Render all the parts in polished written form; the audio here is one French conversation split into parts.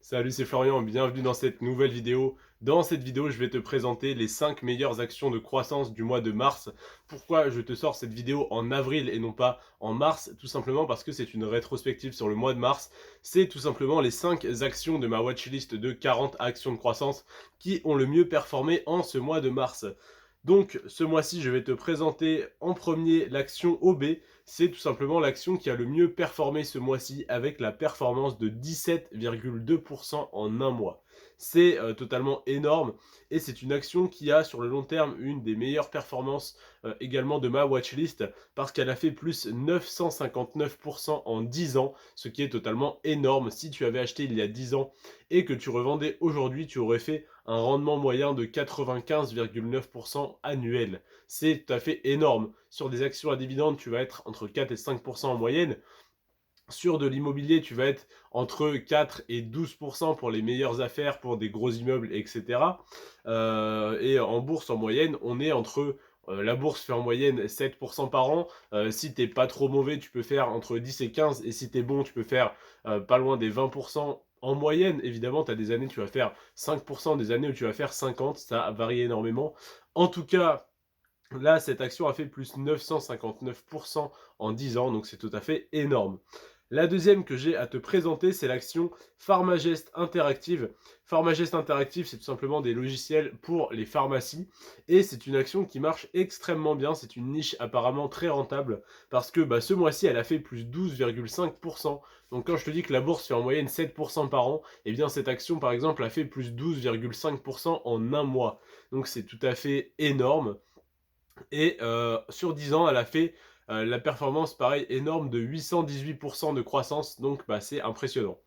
Salut, c'est Florian, bienvenue dans cette nouvelle vidéo. Dans cette vidéo, je vais te présenter les 5 meilleures actions de croissance du mois de mars. Pourquoi je te sors cette vidéo en avril et non pas en mars? Tout simplement parce que c'est une rétrospective sur le mois de mars. C'est tout simplement les 5 actions de ma watchlist de 40 actions de croissance qui ont le mieux performé en ce mois de mars. Donc ce mois-ci, je vais te présenter en premier l'action OB. C'est tout simplement l'action qui a le mieux performé ce mois-ci avec la performance de 17,2% en un mois. C'est totalement énorme et c'est une action qui a sur le long terme une des meilleures performances également de ma watchlist parce qu'elle a fait plus 959% en 10 ans, ce qui est totalement énorme. Si tu avais acheté il y a 10 ans et que tu revendais aujourd'hui, tu aurais fait un rendement moyen de 95,9% annuel. C'est tout à fait énorme. Sur des actions à dividendes, tu vas être entre 4 et 5% en moyenne. Sur de l'immobilier, tu vas être entre 4 et 12% pour les meilleures affaires, pour des gros immeubles, etc. Et en bourse, en moyenne, on est entre... la bourse fait en moyenne 7% par an. Si t'es pas trop mauvais, tu peux faire entre 10 et 15. Et si t'es bon, tu peux faire pas loin des 20% en moyenne. Évidemment, tu as des années où tu vas faire 5%, des années où tu vas faire 50%. Ça varie énormément. En tout cas, là, cette action a fait plus 959% en 10 ans, donc c'est tout à fait énorme. La deuxième que j'ai à te présenter, c'est l'action Pharmagest Interactive. Pharmagest Interactive, c'est tout simplement des logiciels pour les pharmacies. Et c'est une action qui marche extrêmement bien. C'est une niche apparemment très rentable. Parce que ce mois-ci, elle a fait plus 12,5%. Donc quand je te dis que la bourse fait en moyenne 7% par an, eh bien cette action, par exemple, a fait plus 12,5% en un mois. Donc c'est tout à fait énorme. Et sur 10 ans, elle a fait la performance, pareil, énorme de 818% de croissance. Donc, c'est impressionnant.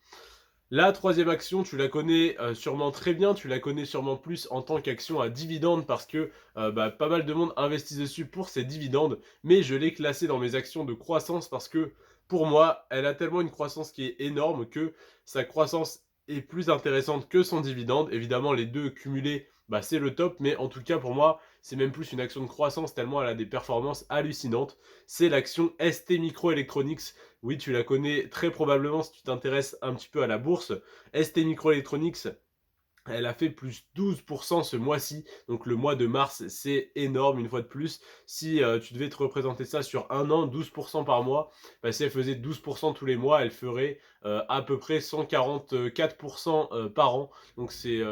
La troisième action, tu la connais sûrement très bien. Tu la connais sûrement plus en tant qu'action à dividende parce que pas mal de monde investit dessus pour ses dividendes. Mais je l'ai classée dans mes actions de croissance parce que pour moi, elle a tellement une croissance qui est énorme que sa croissance est plus intéressante que son dividende. Évidemment, les deux cumulés, c'est le top. Mais en tout cas, pour moi, c'est même plus une action de croissance tellement elle a des performances hallucinantes. C'est l'action ST Microelectronics. Oui, tu la connais très probablement si tu t'intéresses un petit peu à la bourse. ST Microelectronics, elle a fait plus 12% ce mois-ci, donc le mois de mars, c'est énorme une fois de plus. Si tu devais te représenter ça sur un an, 12% par mois, si elle faisait 12% tous les mois, elle ferait à peu près 144% par an. Donc c'est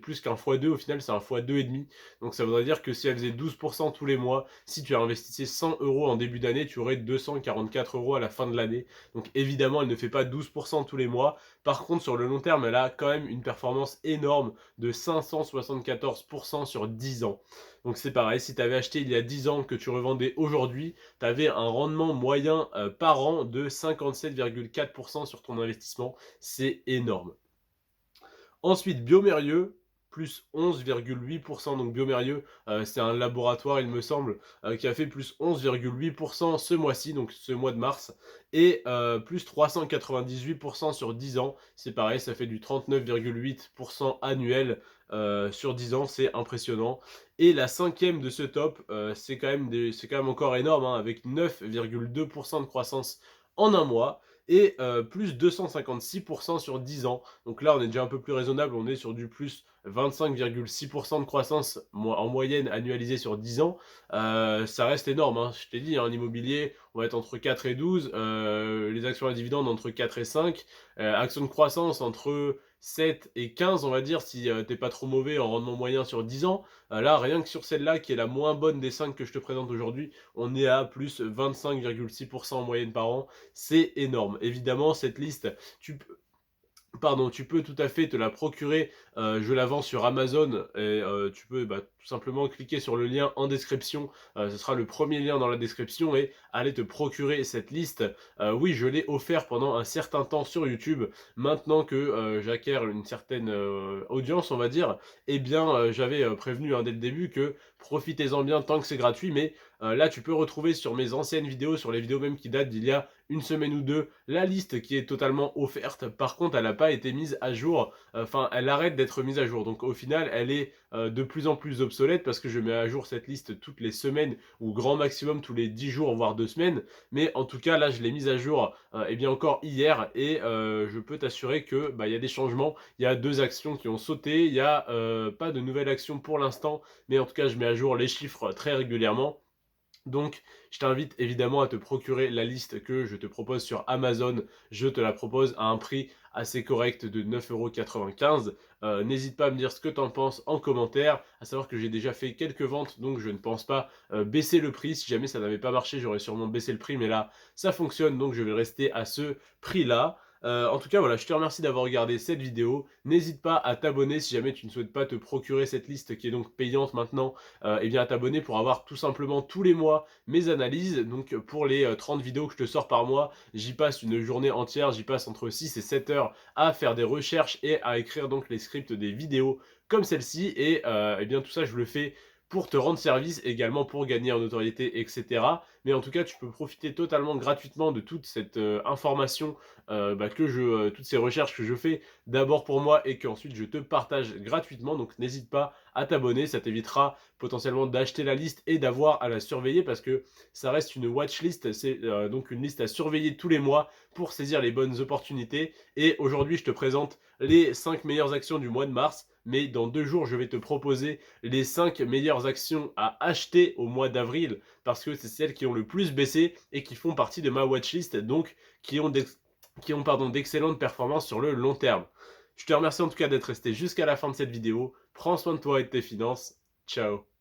plus qu'un x2, au final c'est un x2,5. Donc ça voudrait dire que si elle faisait 12% tous les mois, si tu investissais 100 euros en début d'année, tu aurais 244 euros à la fin de l'année. Donc évidemment, elle ne fait pas 12% tous les mois. Par contre, sur le long terme, elle a quand même une performance énorme de 574% sur 10 ans. Donc c'est pareil, si tu avais acheté il y a 10 ans que tu revendais aujourd'hui, tu avais un rendement moyen par an de 57,4% sur ton investissement. C'est énorme. Ensuite, Biomérieux, plus 11,8%. Donc Biomérieux, c'est un laboratoire, il me semble, qui a fait plus 11,8% ce mois-ci, donc ce mois de mars, et plus 398% sur 10 ans. C'est pareil, ça fait du 39,8% annuel sur 10 ans, c'est impressionnant. Et la cinquième de ce top, c'est quand même encore énorme, hein, avec 9,2% de croissance en un mois et plus 256% sur 10 ans. Donc là, on est déjà un peu plus raisonnable, on est sur du plus 25,6% de croissance en moyenne annualisée sur 10 ans. Ça reste énorme, hein. Je t'ai dit, en immobilier, on va être entre 4 et 12, les actions à dividendes entre 4 et 5, actions de croissance entre 7 et 15, on va dire, si t'es pas trop mauvais en rendement moyen sur 10 ans. Là, rien que sur celle-là, qui est la moins bonne des 5 que je te présente aujourd'hui, on est à plus 25,6% en moyenne par an. C'est énorme. Évidemment, cette liste, tu peux tout à fait te la procurer. Je la vends sur Amazon et tu peux tout simplement cliquer sur le lien en description. Ce sera le premier lien dans la description et aller te procurer cette liste. Oui, je l'ai offert pendant un certain temps sur YouTube. Maintenant que j'acquiers une certaine audience, on va dire, eh bien, j'avais prévenu dès le début que profitez-en bien tant que c'est gratuit, mais Là, tu peux retrouver sur mes anciennes vidéos, sur les vidéos même qui datent d'il y a une semaine ou deux, la liste qui est totalement offerte. Par contre, elle n'a pas été mise à jour, enfin, elle arrête d'être mise à jour. Donc au final, elle est de plus en plus obsolète parce que je mets à jour cette liste toutes les semaines ou grand maximum tous les 10 jours, voire 2 semaines. Mais en tout cas, là, je l'ai mise à jour et bien encore hier et je peux t'assurer que bah, y a des changements. Il y a 2 actions qui ont sauté. Il n'y a pas de nouvelle action pour l'instant, mais en tout cas, je mets à jour les chiffres très régulièrement. Donc, je t'invite évidemment à te procurer la liste que je te propose sur Amazon. Je te la propose à un prix assez correct de 9,95 €. N'hésite pas à me dire ce que tu en penses en commentaire. À savoir que j'ai déjà fait quelques ventes, donc je ne pense pas baisser le prix. Si jamais ça n'avait pas marché, j'aurais sûrement baissé le prix. Mais là, ça fonctionne, donc je vais rester à ce prix-là. En tout cas, voilà, je te remercie d'avoir regardé cette vidéo. N'hésite pas à t'abonner si jamais tu ne souhaites pas te procurer cette liste qui est donc payante maintenant, et bien à t'abonner pour avoir tout simplement tous les mois mes analyses. Donc pour les 30 vidéos que je te sors par mois, j'y passe une journée entière, j'y passe entre 6 et 7 heures à faire des recherches et à écrire donc les scripts des vidéos comme celle-ci. Et bien tout ça, je le fais pour te rendre service, également pour gagner en notoriété, etc. Mais en tout cas, tu peux profiter totalement gratuitement de toute cette information, toutes ces recherches que je fais d'abord pour moi et qu'ensuite je te partage gratuitement. Donc n'hésite pas à t'abonner, ça t'évitera potentiellement d'acheter la liste et d'avoir à la surveiller parce que ça reste une watchlist, c'est donc une liste à surveiller tous les mois pour saisir les bonnes opportunités. Et aujourd'hui, je te présente les 5 meilleures actions du mois de mars, mais dans 2 jours, je vais te proposer les 5 meilleures actions à acheter au mois d'avril parce que c'est celles qui ont le plus baissé et qui font partie de ma watchlist, donc qui ont d'excellentes performances sur le long terme. Je te remercie en tout cas d'être resté jusqu'à la fin de cette vidéo. Prends soin de toi et de tes finances. Ciao.